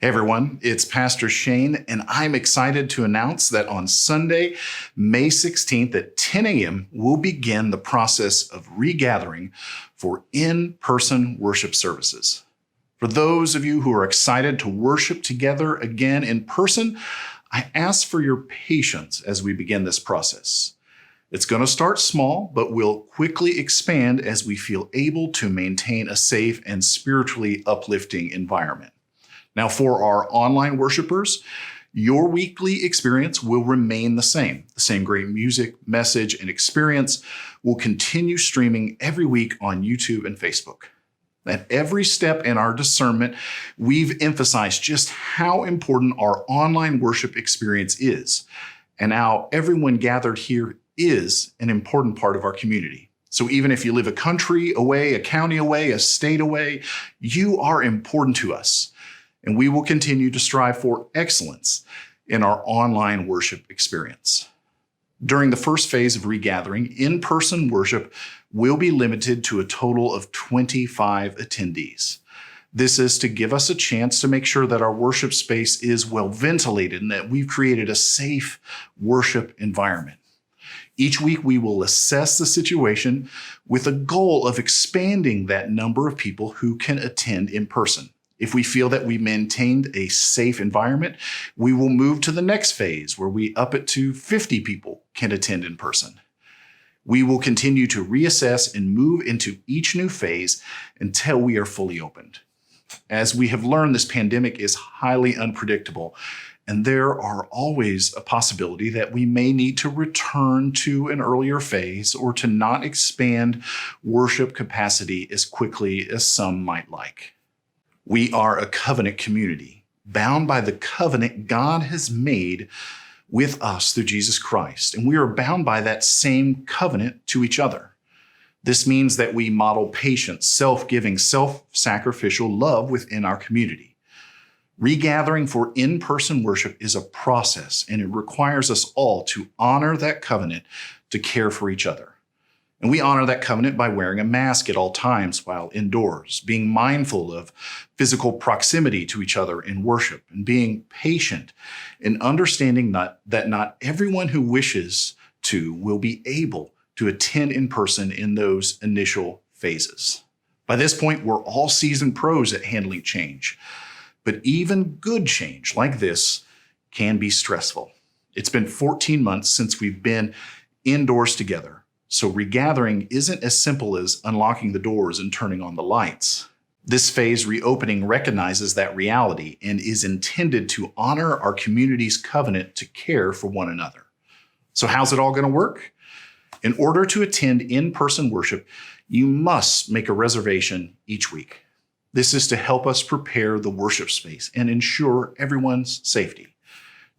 Hey everyone, it's Pastor Shane, and I'm excited to announce that on Sunday, May 16th at 10 a.m., we'll begin the process of regathering for in-person worship services. For those of you who are excited to worship together again in person, I ask for your patience as we begin this process. It's going to start small, but will quickly expand as we feel able to maintain a safe and spiritually uplifting environment. Now, for our online worshipers, your weekly experience will remain the same. The same great music, message, and experience will continue streaming every week on YouTube and Facebook. At every step in our discernment, we've emphasized just how important our online worship experience is, and how everyone gathered here is an important part of our community. So even if you live a country away, a county away, a state away, you are important to us. And we will continue to strive for excellence in our online worship experience. During the first phase of regathering, in-person worship will be limited to a total of 25 attendees. This is to give us a chance to make sure that our worship space is well ventilated and that we've created a safe worship environment. Each week, we will assess the situation with a goal of expanding that number of people who can attend in person. If we feel that we maintained a safe environment, we will move to the next phase where we up it to 50 people can attend in person. We will continue to reassess and move into each new phase until we are fully opened. As we have learned, this pandemic is highly unpredictable, and there are always a possibility that we may need to return to an earlier phase or to not expand worship capacity as quickly as some might like. We are a covenant community, bound by the covenant God has made with us through Jesus Christ, and we are bound by that same covenant to each other. This means that we model patience, self-giving, self-sacrificial love within our community. Regathering for in-person worship is a process, and it requires us all to honor that covenant to care for each other. And we honor that covenant by wearing a mask at all times while indoors, being mindful of physical proximity to each other in worship, and being patient and understanding that not everyone who wishes to will be able to attend in person in those initial phases. By this point, we're all seasoned pros at handling change. But even good change like this can be stressful. It's been 14 months since we've been indoors together. So regathering isn't as simple as unlocking the doors and turning on the lights. This phase reopening recognizes that reality and is intended to honor our community's covenant to care for one another. So how's it all going to work? In order to attend in-person worship, you must make a reservation each week. This is to help us prepare the worship space and ensure everyone's safety.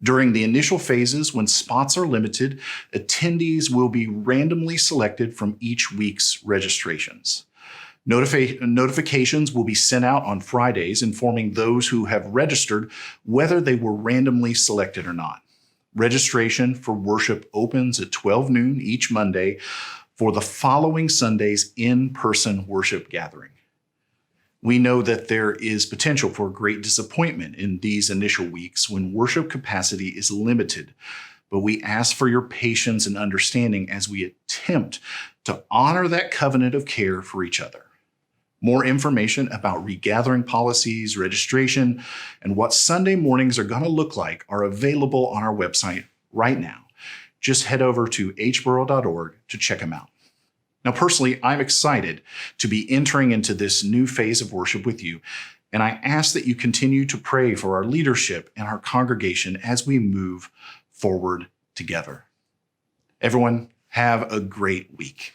During the initial phases, when spots are limited, attendees will be randomly selected from each week's registrations. Notifications will be sent out on Fridays informing those who have registered whether they were randomly selected or not. Registration for worship opens at 12 noon each Monday for the following Sunday's in-person worship gathering. We know that there is potential for great disappointment in these initial weeks when worship capacity is limited, but we ask for your patience and understanding as we attempt to honor that covenant of care for each other. More information about regathering policies, registration, and what Sunday mornings are going to look like are available on our website right now. Just head over to hborough.org to check them out. Now, personally, I'm excited to be entering into this new phase of worship with you, and I ask that you continue to pray for our leadership and our congregation as we move forward together. Everyone, have a great week.